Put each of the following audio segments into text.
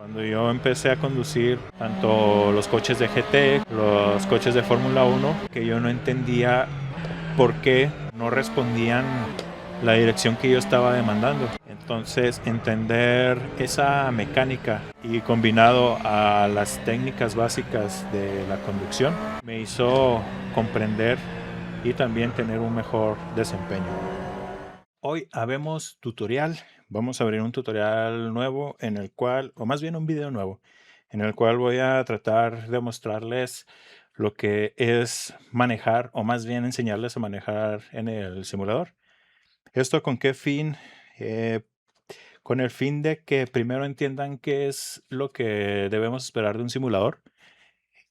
Cuando yo empecé a conducir tanto los coches de GT, los coches de Fórmula 1, que yo no entendía por qué no respondían la dirección que yo estaba demandando. Entonces, entender esa mecánica y combinado a las técnicas básicas de la conducción me hizo comprender y también tener un mejor desempeño. Hoy habemos tutorial. Vamos a abrir un tutorial nuevo en el cual, o más bien un video nuevo, en el cual voy a tratar de mostrarles lo que es manejar, o más bien enseñarles a manejar en el simulador. ¿Esto con qué fin? Con el fin de que primero entiendan qué es lo que debemos esperar de un simulador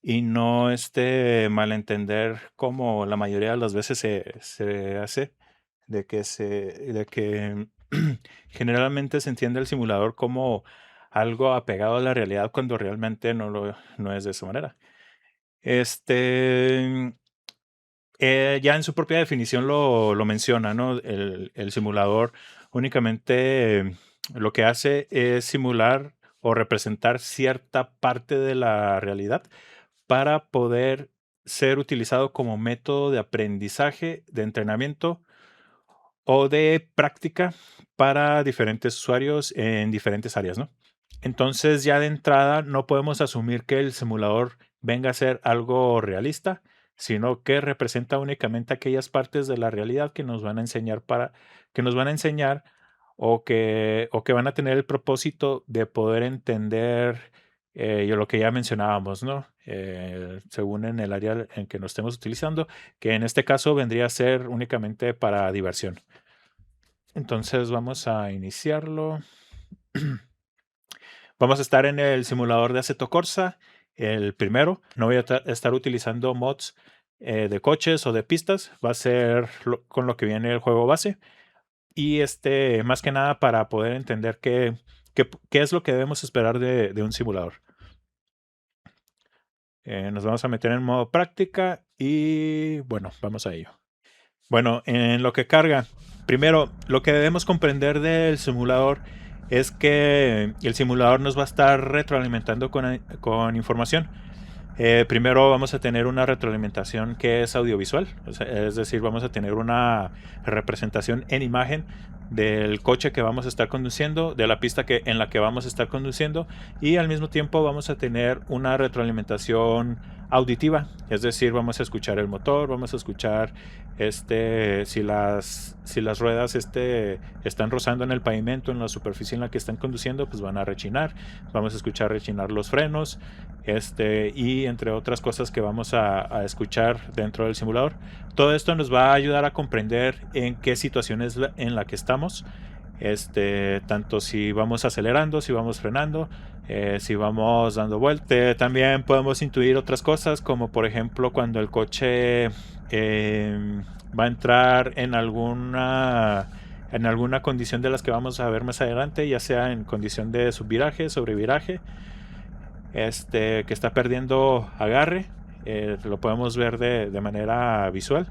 y no malentender como la mayoría de las veces se hace, de que generalmente se entiende el simulador como algo apegado a la realidad cuando realmente no es de esa manera. Ya en su propia definición lo menciona, ¿no? El simulador únicamente lo que hace es simular o representar cierta parte de la realidad para poder ser utilizado como método de aprendizaje, de entrenamiento o de práctica para diferentes usuarios en diferentes áreas, ¿no? Entonces, ya de entrada no podemos asumir que el simulador venga a ser algo realista, sino que representa únicamente aquellas partes de la realidad que nos van a enseñar o que van a tener el propósito de poder entender lo que ya mencionábamos, ¿no? Según en el área en que nos estemos utilizando, que en este caso vendría a ser únicamente para diversión. Entonces vamos a iniciarlo. Vamos a estar en el simulador de Assetto Corsa, el primero. No voy a estar utilizando mods de coches o de pistas. Va a ser con lo que viene el juego base. Y más que nada para poder entender qué es lo que debemos esperar de un simulador. Nos vamos a meter en modo práctica y bueno, vamos a ello. Bueno, en lo que carga, primero, lo que debemos comprender del simulador es que el simulador nos va a estar retroalimentando con información. Primero vamos a tener una retroalimentación que es audiovisual, es decir, vamos a tener una representación en imagen del coche que vamos a estar conduciendo, de la pista en la que vamos a estar conduciendo, y al mismo tiempo vamos a tener una retroalimentación auditiva, es decir, vamos a escuchar el motor, vamos a escuchar si las ruedas están rozando en el pavimento, en la superficie en la que están conduciendo, pues van a rechinar, vamos a escuchar rechinar los frenos, y entre otras cosas que vamos a escuchar dentro del simulador. Todo esto nos va a ayudar a comprender en qué situación es en la que estamos, tanto si vamos acelerando, si vamos frenando, si vamos dando vuelta. También podemos intuir otras cosas, como por ejemplo cuando el coche va a entrar en alguna condición de las que vamos a ver más adelante, ya sea en condición de subviraje, sobreviraje, que está perdiendo agarre. Lo podemos ver de manera visual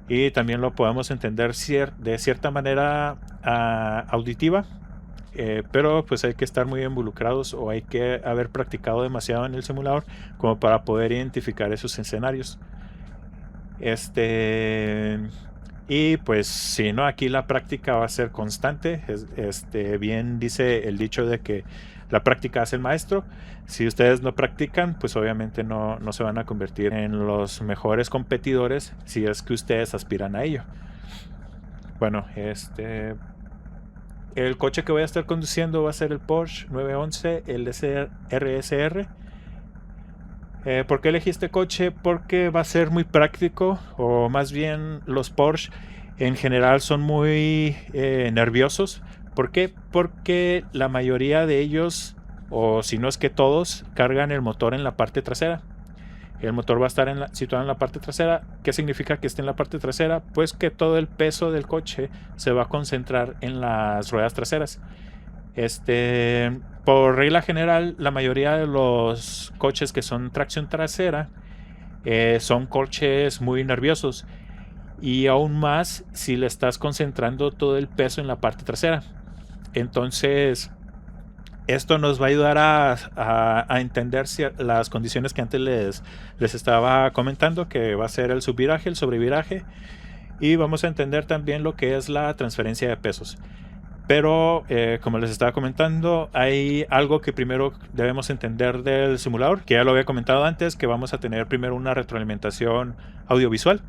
y también lo podemos entender de cierta manera auditiva, pero pues hay que estar muy involucrados o hay que haber practicado demasiado en el simulador como para poder identificar esos escenarios. Y pues si no, aquí la práctica va a ser constante. Bien dice el dicho de que la práctica hace el maestro. Si ustedes no practican, pues obviamente no se van a convertir en los mejores competidores si es que ustedes aspiran a ello. Bueno, el coche que voy a estar conduciendo va a ser el Porsche 911 RSR. ¿Por qué elegí este coche? Porque va a ser muy práctico, o más bien los Porsche en general son muy nerviosos. ¿Por qué? Porque la mayoría de ellos, o si no es que todos, cargan el motor en la parte trasera. El motor va a estar situado en la parte trasera. ¿Qué significa que esté en la parte trasera? Pues que todo el peso del coche se va a concentrar en las ruedas traseras. Por regla general, la mayoría de los coches que son tracción trasera son coches muy nerviosos, y aún más si le estás concentrando todo el peso en la parte trasera. Entonces, Esto nos va a ayudar a entender las condiciones que antes les estaba comentando, que va a ser el subviraje, el sobreviraje, y vamos a entender también lo que es la transferencia de pesos. Pero como les estaba comentando, hay algo que primero debemos entender del simulador, que ya lo había comentado antes, que vamos a tener primero una retroalimentación audiovisual.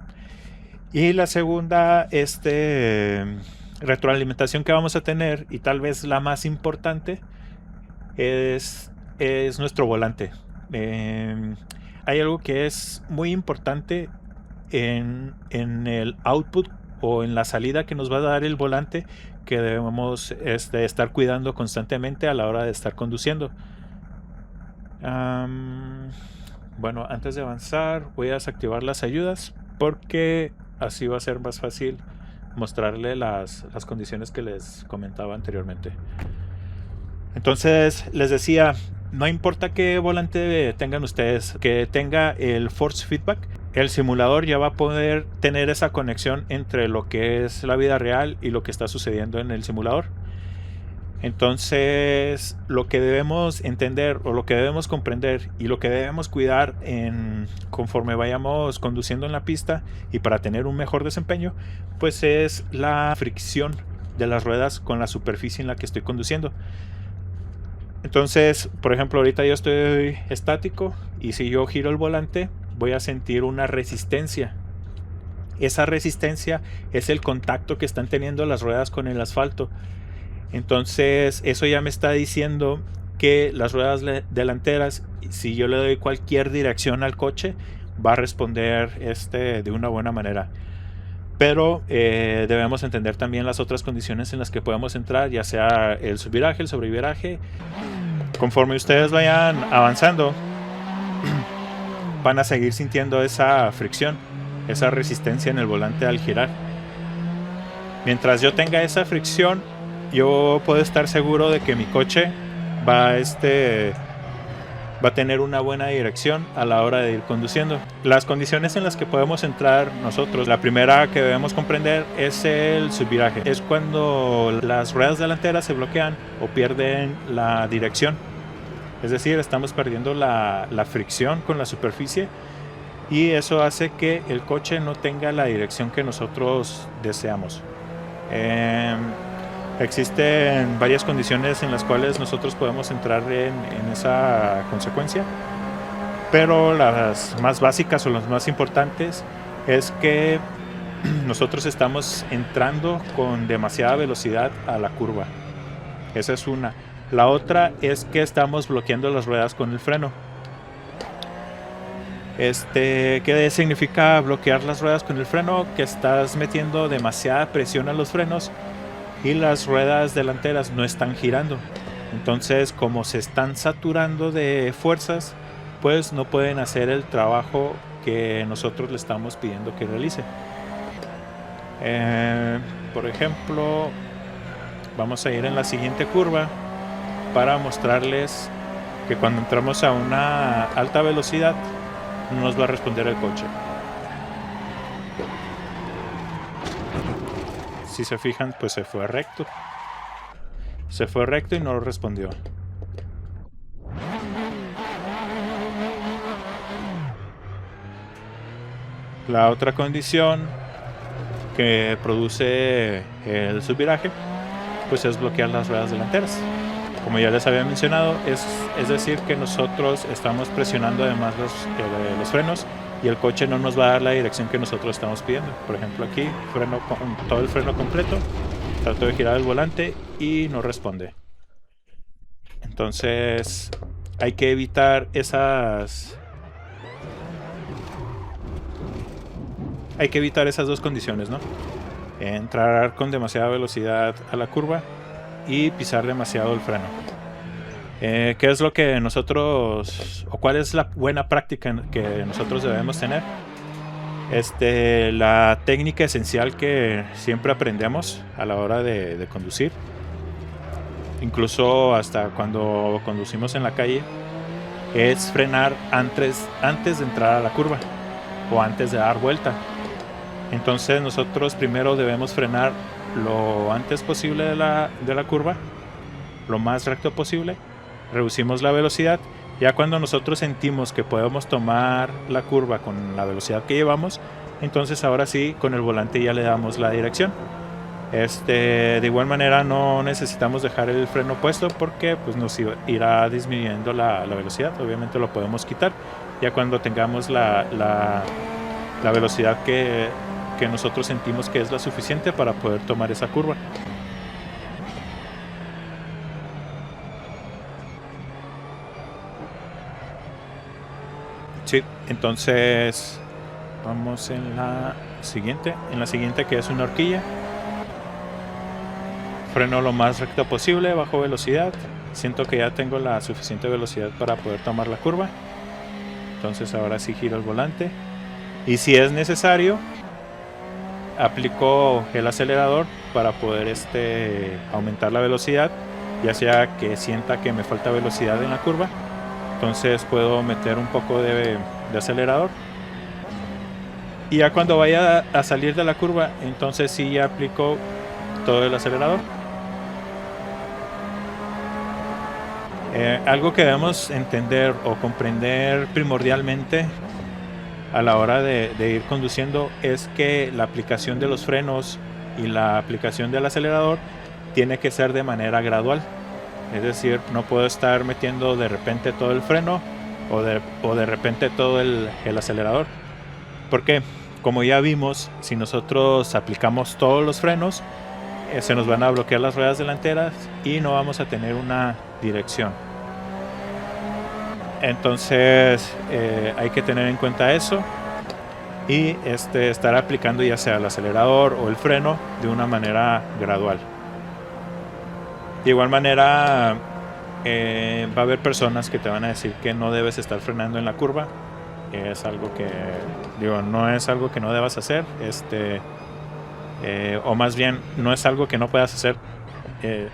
Y la segunda retroalimentación que vamos a tener, y tal vez la más importante, es nuestro volante. Hay algo que es muy importante en el output o en la salida que nos va a dar el volante, que debemos estar cuidando constantemente a la hora de estar conduciendo. Bueno, antes de avanzar voy a desactivar las ayudas, porque así va a ser más fácil mostrarle las condiciones que les comentaba anteriormente. Entonces les decía, no importa qué volante tengan ustedes, que tenga el force feedback, el simulador ya va a poder tener esa conexión entre lo que es la vida real y lo que está sucediendo en el simulador. Entonces, lo que debemos entender o lo que debemos comprender y lo que debemos cuidar conforme vayamos conduciendo en la pista y para tener un mejor desempeño, pues es la fricción de las ruedas con la superficie en la que estoy conduciendo. Entonces, por ejemplo, ahorita yo estoy estático y si yo giro el volante, voy a sentir una resistencia. Esa resistencia es el contacto que están teniendo las ruedas con el asfalto. Entonces, eso ya me está diciendo que las ruedas delanteras, si yo le doy cualquier dirección al coche, va a responder de una buena manera. Pero debemos entender también las otras condiciones en las que podemos entrar, ya sea el subviraje, el sobreviraje. Conforme ustedes vayan avanzando, van a seguir sintiendo esa fricción, esa resistencia en el volante al girar. Mientras yo tenga esa fricción, yo puedo estar seguro de que mi coche va a tener una buena dirección a la hora de ir conduciendo. Las condiciones en las que podemos entrar nosotros, la primera que debemos comprender es el subviraje. Es cuando las ruedas delanteras se bloquean o pierden la dirección. Es decir, estamos perdiendo la fricción con la superficie y eso hace que el coche no tenga la dirección que nosotros deseamos. Existen varias condiciones en las cuales nosotros podemos entrar en esa consecuencia, pero las más básicas o las más importantes es que nosotros estamos entrando con demasiada velocidad a la curva. Esa es una. La otra es que estamos bloqueando las ruedas con el freno. ¿Qué significa bloquear las ruedas con el freno? Que estás metiendo demasiada presión a los frenos y las ruedas delanteras no están girando. Entonces, como se están saturando de fuerzas, pues no pueden hacer el trabajo que nosotros le estamos pidiendo que realice. Por ejemplo, vamos a ir en la siguiente curva para mostrarles que cuando entramos a una alta velocidad no nos va a responder el coche. Si se fijan, pues se fue recto. Se fue recto y no lo respondió. La otra condición que produce el subviraje, pues es bloquear las ruedas delanteras. Como ya les había mencionado, es decir que nosotros estamos presionando además los frenos y el coche no nos va a dar la dirección que nosotros estamos pidiendo. Por ejemplo, aquí todo el freno completo, trato de girar el volante y no responde. Entonces hay que evitar esas dos condiciones, ¿no? Entrar con demasiada velocidad a la curva y pisar demasiado el freno. ¿Qué es lo que nosotros, o cuál es la buena práctica que nosotros debemos tener? La técnica esencial que siempre aprendemos a la hora de conducir, incluso hasta cuando conducimos en la calle, es frenar antes de entrar a la curva o antes de dar vuelta. Entonces nosotros primero debemos frenar lo antes posible de la curva, lo más recto posible, reducimos la velocidad. Ya cuando nosotros sentimos que podemos tomar la curva con la velocidad que llevamos, entonces ahora sí con el volante ya le damos la dirección. De igual manera no necesitamos dejar el freno puesto porque pues nos irá disminuyendo la velocidad. Obviamente lo podemos quitar ya cuando tengamos la velocidad que nosotros sentimos que es la suficiente para poder tomar esa curva. Sí, entonces vamos en la siguiente que es una horquilla. Freno lo más recto posible, bajo velocidad. Siento que ya tengo la suficiente velocidad para poder tomar la curva. Entonces ahora sí giro el volante. Y si es necesario, aplico el acelerador para poder aumentar la velocidad. Ya sea que sienta que me falta velocidad en la curva, entonces puedo meter un poco de acelerador. Y ya cuando vaya a salir de la curva, entonces sí ya aplico todo el acelerador. Algo que debemos entender o comprender primordialmente a la hora de ir conduciendo es que la aplicación de los frenos y la aplicación del acelerador tiene que ser de manera gradual. Es decir, no puedo estar metiendo de repente todo el freno o de repente todo el acelerador. Porque, como ya vimos, si nosotros aplicamos todos los frenos, se nos van a bloquear las ruedas delanteras y no vamos a tener una dirección. Entonces hay que tener en cuenta eso y estar aplicando ya sea el acelerador o el freno de una manera gradual. De igual manera va a haber personas que te van a decir que no debes estar frenando en la curva. Es algo que no es algo que no debas hacer, o más bien no es algo que no puedas hacer.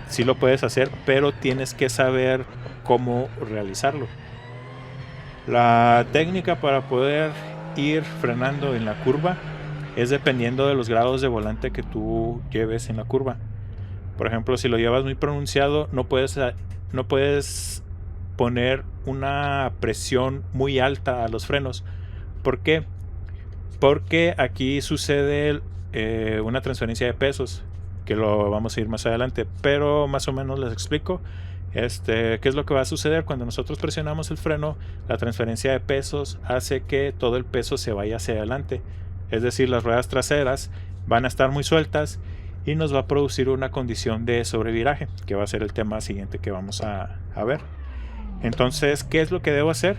Sí lo puedes hacer, pero tienes que saber cómo realizarlo. La técnica para poder ir frenando en la curva es dependiendo de los grados de volante que tú lleves en la curva. Por ejemplo, si lo llevas muy pronunciado, no puedes poner una presión muy alta a los frenos. ¿Por qué? Porque aquí sucede una transferencia de pesos, que lo vamos a ir más adelante, pero más o menos les explico. ¿Qué es lo que va a suceder cuando nosotros presionamos el freno? La transferencia de pesos hace que todo el peso se vaya hacia adelante, es decir, las ruedas traseras van a estar muy sueltas y nos va a producir una condición de sobreviraje, que va a ser el tema siguiente que vamos a ver. Entonces, ¿qué es lo que debo hacer?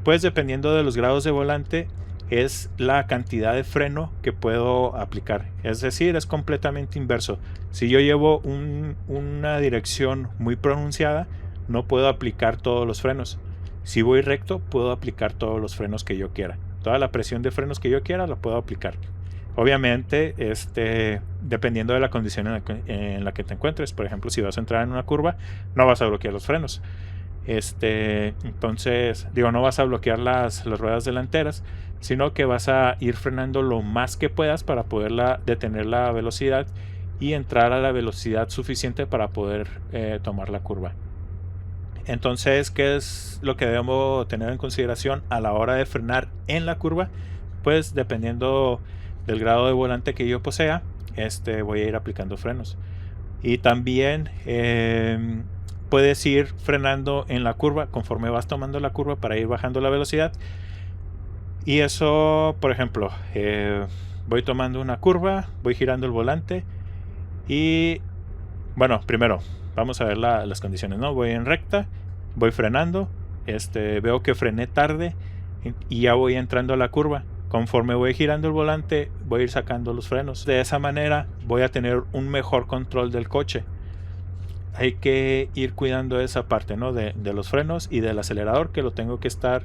Pues dependiendo de los grados de volante es la cantidad de freno que puedo aplicar. Es decir, es completamente inverso. Si yo llevo una dirección muy pronunciada, no puedo aplicar todos los frenos. Si voy recto, puedo aplicar todos los frenos que yo quiera. Toda la presión de frenos que yo quiera la puedo aplicar. Obviamente, dependiendo de la condición en la que te encuentres. Por ejemplo, si vas a entrar en una curva, no vas a bloquear los frenos. Entonces, no vas a bloquear las ruedas delanteras, sino que vas a ir frenando lo más que puedas para poder detener la velocidad y entrar a la velocidad suficiente para poder tomar la curva. Entonces, ¿qué es lo que debemos tener en consideración a la hora de frenar en la curva? Pues dependiendo del grado de volante que yo posea, voy a ir aplicando frenos. Y también puedes ir frenando en la curva conforme vas tomando la curva para ir bajando la velocidad. Y eso, por ejemplo, voy tomando una curva, voy girando el volante y bueno, primero vamos a ver las condiciones, ¿no? Voy en recta, voy frenando, veo que frené tarde y ya voy entrando a la curva. Conforme voy girando el volante, voy a ir sacando los frenos. De esa manera voy a tener un mejor control del coche. Hay que ir cuidando esa parte, ¿no? De los frenos y del acelerador, que lo tengo que estar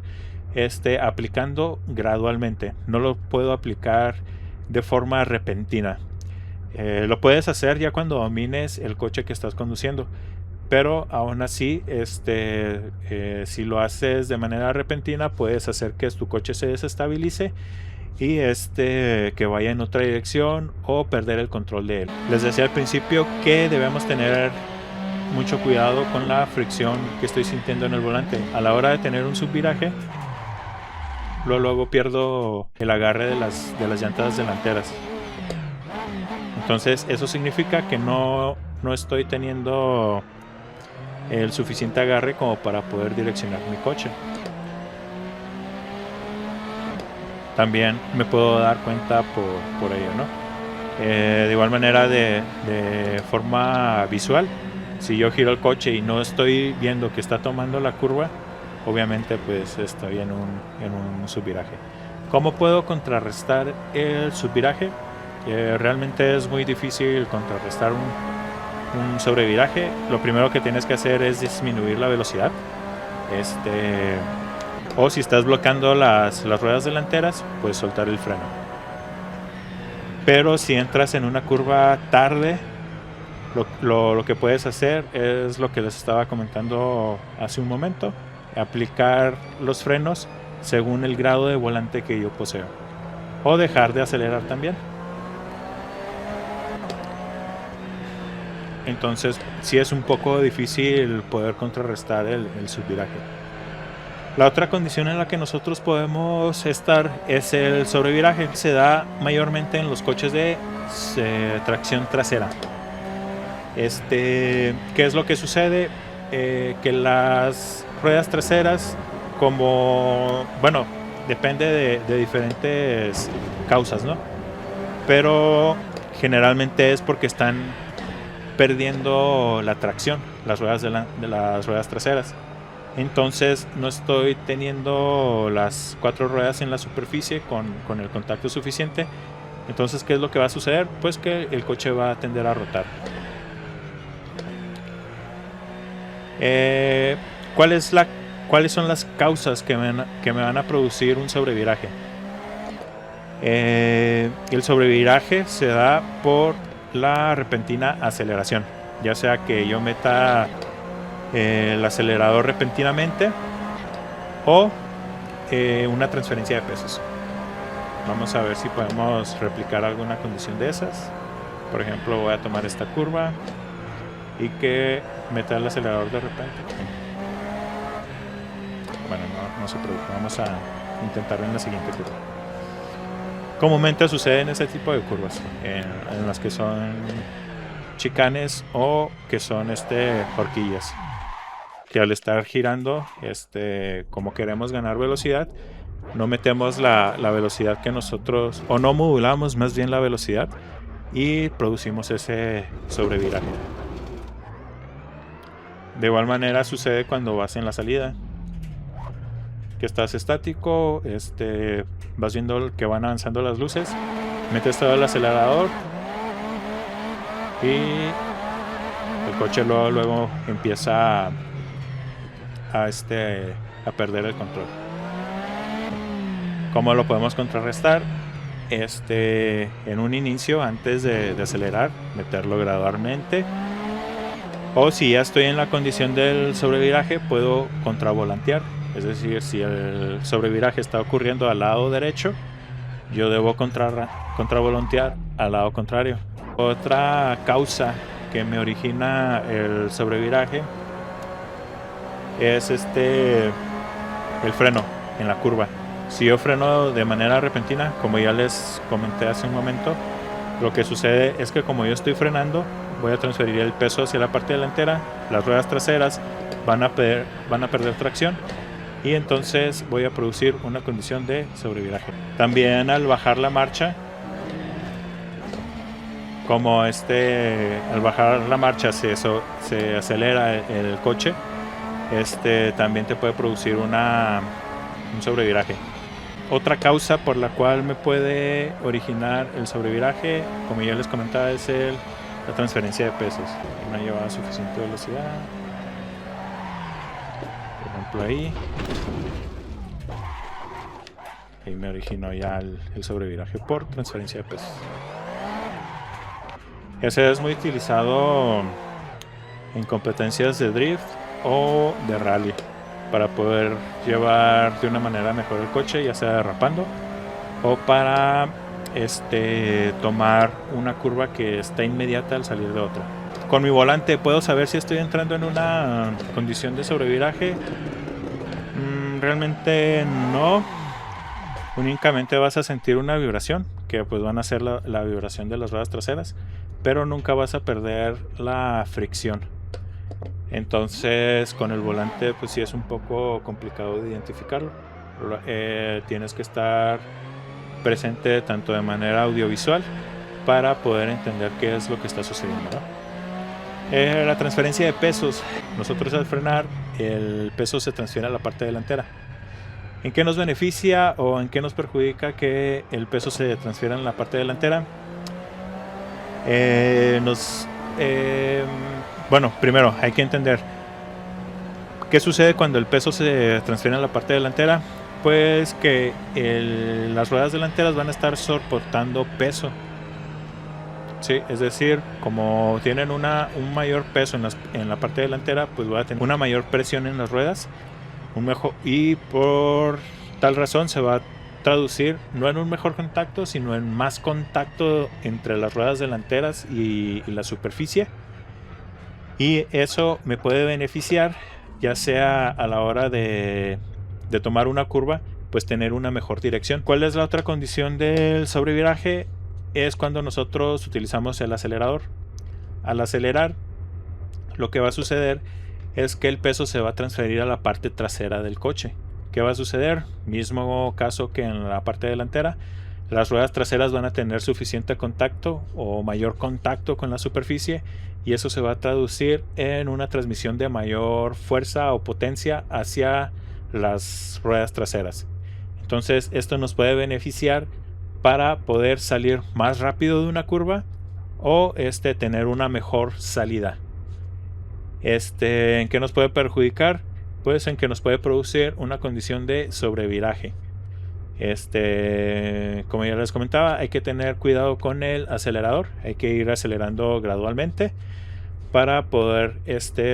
aplicando gradualmente. No lo puedo aplicar de forma repentina. Lo puedes hacer ya cuando domines el coche que estás conduciendo, pero aún así si lo haces de manera repentina, puedes hacer que tu coche se desestabilice y que vaya en otra dirección o perder el control de él. Les decía al principio que debemos tener mucho cuidado con la fricción que estoy sintiendo en el volante. A la hora de tener un subviraje, luego pierdo el agarre de las llantas delanteras. Entonces eso significa que no estoy teniendo el suficiente agarre como para poder direccionar mi coche. También me puedo dar cuenta por ello, ¿no? De igual manera, de forma visual, si yo giro el coche y no estoy viendo que está tomando la curva, obviamente pues estoy en un subviraje. ¿Cómo puedo contrarrestar el subviraje? Realmente es muy difícil contrarrestar un sobreviraje. Lo primero que tienes que hacer es disminuir la velocidad. O si estás bloqueando las ruedas delanteras, pues soltar el freno. Pero si entras en una curva tarde, lo que puedes hacer es lo que les estaba comentando hace un momento: aplicar los frenos según el grado de volante que yo poseo, o dejar de acelerar también. Entonces sí es un poco difícil poder contrarrestar el subviraje. La otra condición en la que nosotros podemos estar es el sobreviraje. Se da mayormente en los coches de tracción trasera. ¿Qué es lo que sucede? Que las ruedas traseras, depende de diferentes causas, ¿no? Pero generalmente es porque están perdiendo la tracción, las ruedas de las ruedas traseras. Entonces no estoy teniendo las 4 ruedas en la superficie con el contacto suficiente. Entonces, ¿qué es lo que va a suceder? Pues que el coche va a tender a rotar. ¿Cuáles son las causas que me van a producir un sobreviraje? El sobreviraje se da por la repentina aceleración, ya sea que yo meta el acelerador repentinamente o una transferencia de pesos. Vamos a ver si podemos replicar alguna condición de esas. Por ejemplo, voy a tomar esta curva y que meta el acelerador de repente. Bueno, no se preocupe, vamos a intentarlo en la siguiente curva. Comúnmente sucede en ese tipo de curvas, en las que son chicanes o que son horquillas, que al estar girando, como queremos ganar velocidad, no metemos la velocidad que nosotros, o no modulamos más bien la velocidad, y producimos ese sobreviraje. De igual manera sucede cuando vas en la salida, que estás estático, vas viendo que van avanzando las luces, metes todo el acelerador y el coche luego empieza a perder el control. ¿Cómo lo podemos contrarrestar? En un inicio, antes de acelerar, meterlo gradualmente. O si ya estoy en la condición del sobreviraje, puedo contravolantear. Es decir, si el sobreviraje está ocurriendo al lado derecho, yo debo contravolantear al lado contrario. Otra causa que me origina el sobreviraje es el freno en la curva. Si yo freno de manera repentina, como ya les comenté hace un momento, lo que sucede es que como yo estoy frenando, voy a transferir el peso hacia la parte delantera, las ruedas traseras van a perder tracción, y entonces voy a producir una condición de sobreviraje. También al bajar la marcha, como al bajar la marcha se acelera el coche, también te puede producir un sobreviraje. Otra causa por la cual me puede originar el sobreviraje, como ya les comentaba, es la transferencia de pesos. No lleva suficiente velocidad. Por ejemplo, ahí me originó ya el sobreviraje por transferencia de pesos. Ese es muy utilizado en competencias de drift o de rally, para poder llevar de una manera mejor el coche, ya sea derrapando o para tomar una curva que está inmediata al salir de otra. Con mi volante puedo saber si estoy entrando en una condición de sobreviraje. Realmente no. Únicamente vas a sentir una vibración, que pues van a ser la vibración de las ruedas traseras, pero nunca vas a perder la fricción. Entonces con el volante pues sí es un poco complicado de identificarlo. Tienes que estar presente tanto de manera audiovisual para poder entender qué es lo que está sucediendo, ¿no? La transferencia de pesos. Nosotros al frenar, el peso se transfiere a la parte delantera. ¿En qué nos beneficia o en qué nos perjudica que el peso se transfiera en la parte delantera? Bueno, primero hay que entender qué sucede cuando el peso se transfiere en la parte delantera. Pues que las ruedas delanteras van a estar soportando peso. Sí, es decir, como tienen un mayor peso en la parte delantera, pues va a tener una mayor presión en las ruedas. Y por tal razón se va a traducir no en un mejor contacto, sino en más contacto entre las ruedas delanteras y la superficie. Y eso me puede beneficiar, ya sea a la hora de tomar una curva, pues tener una mejor dirección. ¿Cuál es la otra condición del sobreviraje? Es cuando nosotros utilizamos el acelerador. Al acelerar, lo que va a suceder es que el peso se va a transferir a la parte trasera del coche. ¿Qué va a suceder? Mismo caso que en la parte delantera. Las ruedas traseras van a tener suficiente contacto o mayor contacto con la superficie, y eso se va a traducir en una transmisión de mayor fuerza o potencia hacia las ruedas traseras. Entonces esto nos puede beneficiar para poder salir más rápido de una curva o tener una mejor salida. ¿En qué nos puede perjudicar? Pues en que nos puede producir una condición de sobreviraje. Como ya les comentaba, hay que tener cuidado con el acelerador. Hay que ir acelerando gradualmente para poder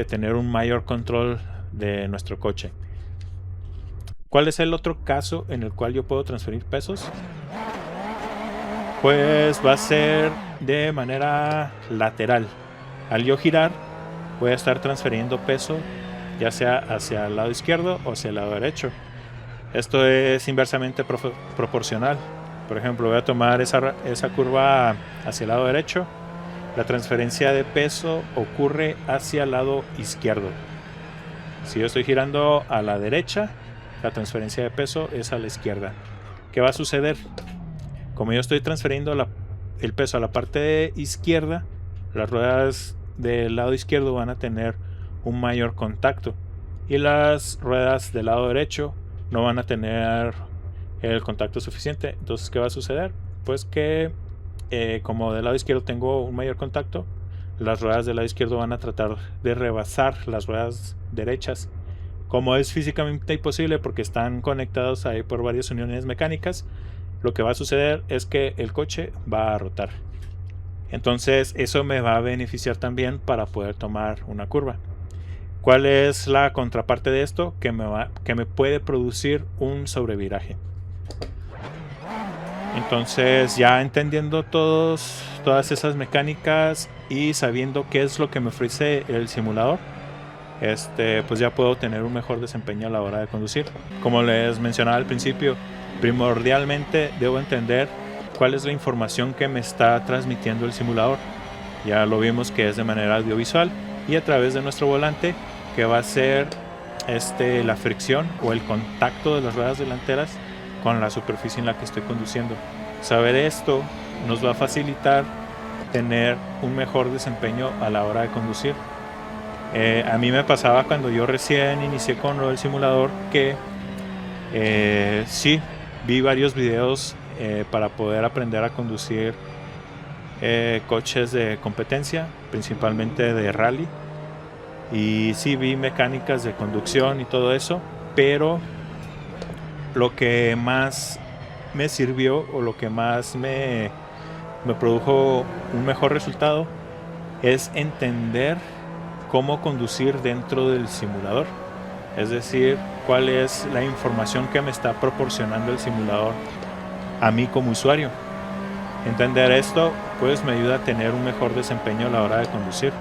tener un mayor control de nuestro coche. ¿Cuál es el otro caso en el cual yo puedo transferir pesos? Pues va a ser de manera lateral. Al yo girar, voy a estar transfiriendo peso, ya sea hacia el lado izquierdo o hacia el lado derecho. Esto es inversamente proporcional. Por ejemplo, voy a tomar esa curva hacia el lado derecho. La transferencia de peso ocurre hacia el lado izquierdo. Si yo estoy girando a la derecha, la transferencia de peso es a la izquierda. ¿Qué va a suceder? Como yo estoy transfiriendo el peso a la parte izquierda, las ruedas del lado izquierdo van a tener un mayor contacto, y las ruedas del lado derecho no van a tener el contacto suficiente. Entonces, ¿qué va a suceder? Pues que como del lado izquierdo tengo un mayor contacto, las ruedas del lado izquierdo van a tratar de rebasar las ruedas derechas. Como es físicamente imposible porque están conectados ahí por varias uniones mecánicas, lo que va a suceder es que el coche va a rotar. Entonces eso me va a beneficiar también para poder tomar una curva. ¿Cuál es la contraparte de esto? Que me puede producir un sobreviraje. Entonces, ya entendiendo todas esas mecánicas y sabiendo qué es lo que me ofrece el simulador, pues ya puedo tener un mejor desempeño a la hora de conducir. Como les mencionaba al principio, primordialmente debo entender cuál es la información que me está transmitiendo el simulador. Ya lo vimos que es de manera audiovisual y a través de nuestro volante, que va a ser la fricción o el contacto de las ruedas delanteras con la superficie en la que estoy conduciendo. Saber esto nos va a facilitar tener un mejor desempeño a la hora de conducir. A mí me pasaba cuando yo recién inicié con el simulador que sí, vi varios videos para poder aprender a conducir coches de competencia, principalmente de rally, y sí vi mecánicas de conducción y todo eso, pero lo que más me sirvió o lo que más me produjo un mejor resultado es entender cómo conducir dentro del simulador. Es decir, cuál es la información que me está proporcionando el simulador a mí como usuario. Entender esto pues me ayuda a tener un mejor desempeño a la hora de conducir.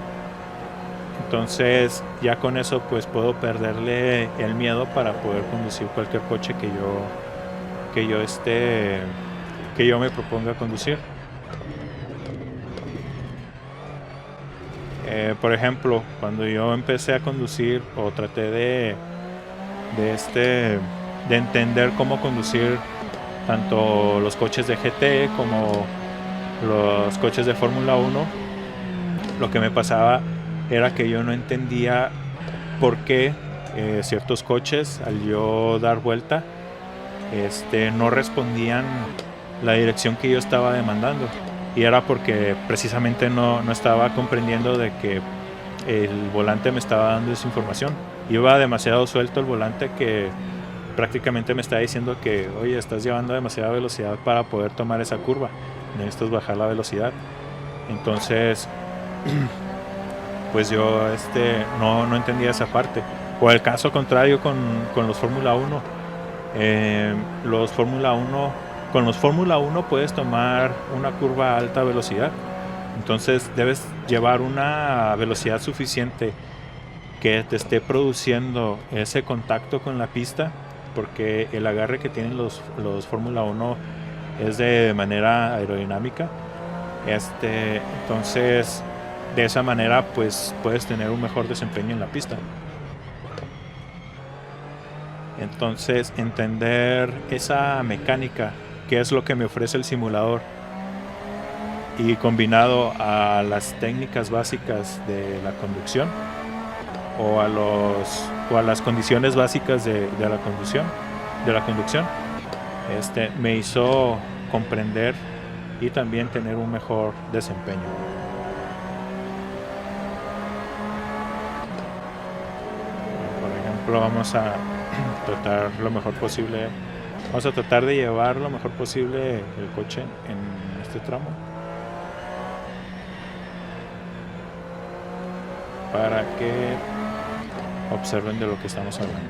Entonces ya con eso pues puedo perderle el miedo para poder conducir cualquier coche que yo me proponga conducir. Por ejemplo, cuando yo empecé a conducir o traté de entender cómo conducir tanto los coches de GT como los coches de Fórmula 1, lo que me pasaba era que yo no entendía por qué ciertos coches, al yo dar vuelta, no respondían la dirección que yo estaba demandando. Y era porque precisamente no estaba comprendiendo de que el volante me estaba dando esa información. Iba demasiado suelto el volante que prácticamente me estaba diciendo que, oye, estás llevando demasiada velocidad para poder tomar esa curva, necesitas bajar la velocidad. Entonces pues yo no entendía esa parte. O el caso contrario con los Fórmula 1. Con los Fórmula 1 puedes tomar una curva a alta velocidad. Entonces debes llevar una velocidad suficiente que te esté produciendo ese contacto con la pista, porque el agarre que tienen los Fórmula 1 es de manera aerodinámica. Entonces de esa manera pues puedes tener un mejor desempeño en la pista. Entonces entender esa mecánica, qué es lo que me ofrece el simulador, y combinado a las técnicas básicas de la conducción o a las condiciones básicas de la conducción, me hizo comprender y también tener un mejor desempeño. Vamos a tratar lo mejor posible, vamos a tratar de llevar lo mejor posible el coche en este tramo para que observen de lo que estamos hablando.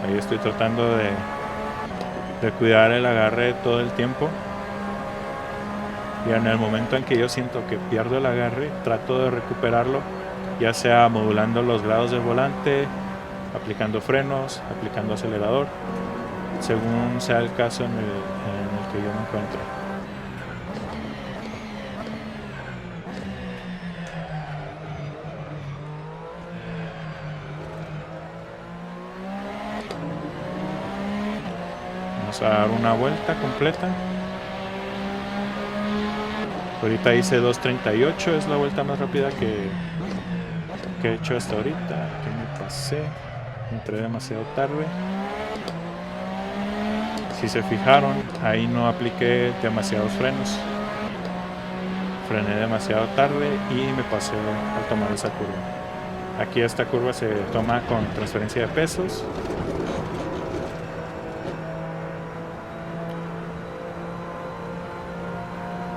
Ahí estoy tratando de cuidar el agarre todo el tiempo. Y en el momento en que yo siento que pierdo el agarre, trato de recuperarlo, ya sea modulando los grados del volante, aplicando frenos, aplicando acelerador, según sea el caso en el que yo me encuentre. Vamos a dar una vuelta completa. Ahorita hice 2:38, es la vuelta más rápida que he hecho hasta ahorita. Aquí me pasé, entré demasiado tarde. Si se fijaron, ahí no apliqué demasiados frenos. Frené demasiado tarde y me pasé al tomar esa curva. Aquí esta curva se toma con transferencia de pesos.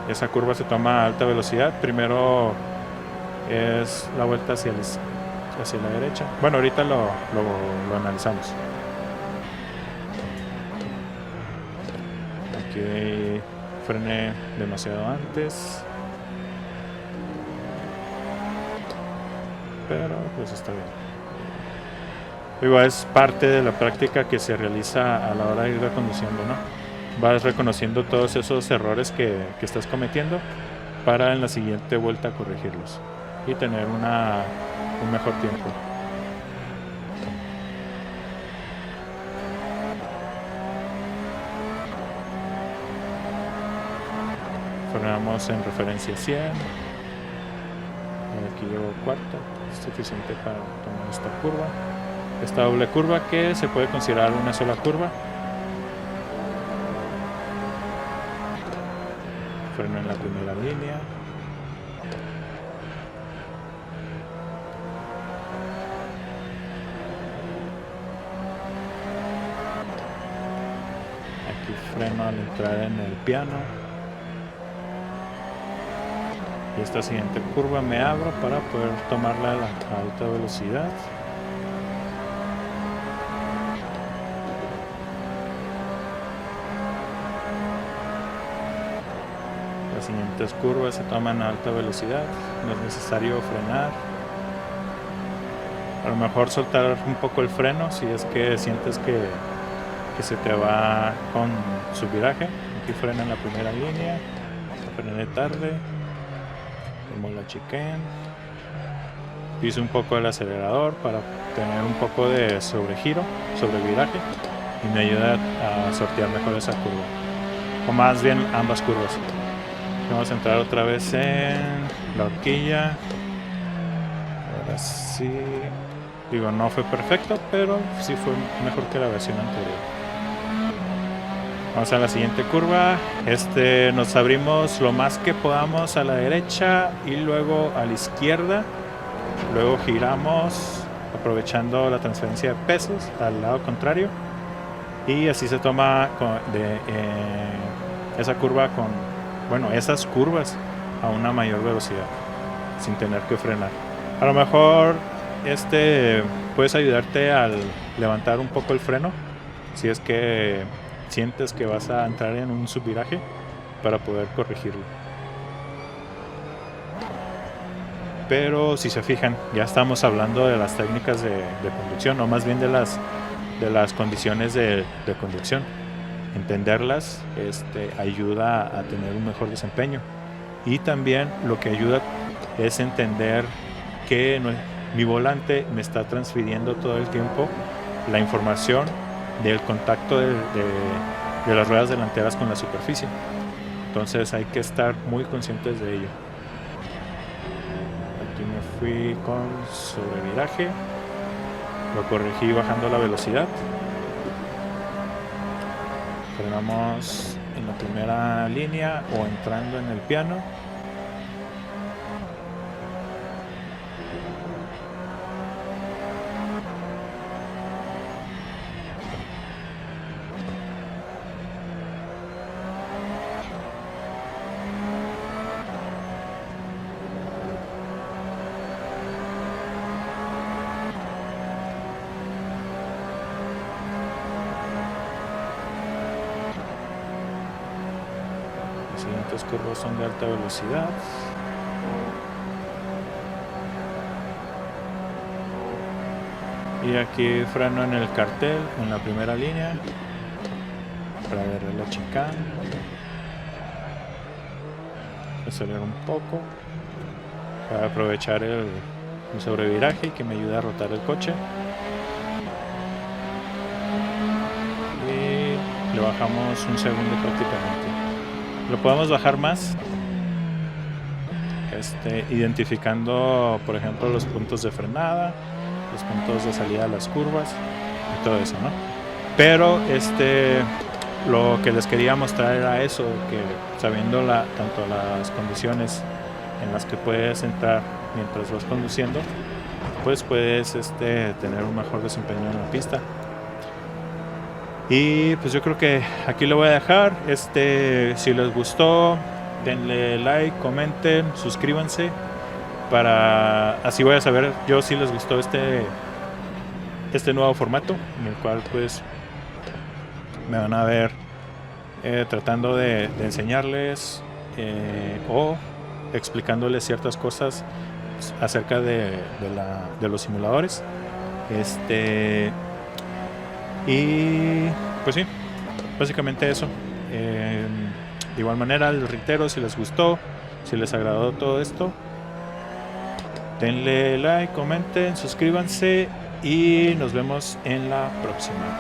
Esa curva se toma a alta velocidad. Primero es la vuelta hacia la derecha. Bueno, ahorita lo analizamos. Aquí frené demasiado antes, pero pues está bien. Igual es parte de la práctica que se realiza a la hora de ir conduciendo, ¿no? Vas reconociendo todos esos errores que estás cometiendo para en la siguiente vuelta corregirlos y tener un mejor tiempo. Frenamos en referencia 100. Aquí llevo cuarta, es suficiente para tomar esta curva, esta doble curva que se puede considerar una sola curva. Freno en la primera línea. Aquí freno al entrar en el piano. Y esta siguiente curva me abro para poder tomarla a la alta velocidad. siguientes curvas se toman a alta velocidad, no es necesario frenar. A lo mejor soltar un poco el freno si es que sientes que se te va con su viraje. Aquí frena en la primera línea, frené tarde, como la chicane. Piso un poco el acelerador para tener un poco de sobregiro, sobreviraje, y me ayuda a sortear mejor esa curva, o más bien ambas curvas. Vamos a entrar otra vez en la horquilla. Ahora sí, digo, no fue perfecto, pero sí fue mejor que la versión anterior. Vamos a la siguiente curva. Nos abrimos lo más que podamos a la derecha y luego a la izquierda. Luego giramos aprovechando la transferencia de pesos al lado contrario. Y así se toma esa curva esas curvas a una mayor velocidad sin tener que frenar. A lo mejor puedes ayudarte al levantar un poco el freno si es que sientes que vas a entrar en un subviraje para poder corregirlo. Pero si se fijan, ya estamos hablando de las técnicas de conducción, o más bien de las condiciones de conducción. Entenderlas ayuda a tener un mejor desempeño, y también lo que ayuda es entender que mi volante me está transfiriendo todo el tiempo la información del contacto de las ruedas delanteras con la superficie. Entonces hay que estar muy conscientes de ello. Aquí me fui con sobreviraje, lo corregí bajando la velocidad. Frenamos en la primera línea o entrando en el piano. Las siguientes curvas son de alta velocidad. Y aquí freno en el cartel en la primera línea para agarrar la chicane. Acelerar un poco para aprovechar el sobreviraje y que me ayude a rotar el coche. Y le bajamos un segundo prácticamente. Lo podemos bajar más, identificando, por ejemplo, los puntos de frenada, los puntos de salida de las curvas y todo eso, ¿no? Pero lo que les quería mostrar era eso, que sabiendo tanto las condiciones en las que puedes entrar mientras vas conduciendo, pues puedes tener un mejor desempeño en la pista. Y pues yo creo que aquí lo voy a dejar. Si les gustó, denle like, comenten, suscríbanse, así voy a saber yo si les gustó este nuevo formato, en el cual pues me van a ver tratando de enseñarles o explicándoles ciertas cosas acerca de los simuladores. Y pues sí, básicamente eso. De igual manera, les reitero, si les gustó, si les agradó todo esto, denle like, comenten, suscríbanse y nos vemos en la próxima.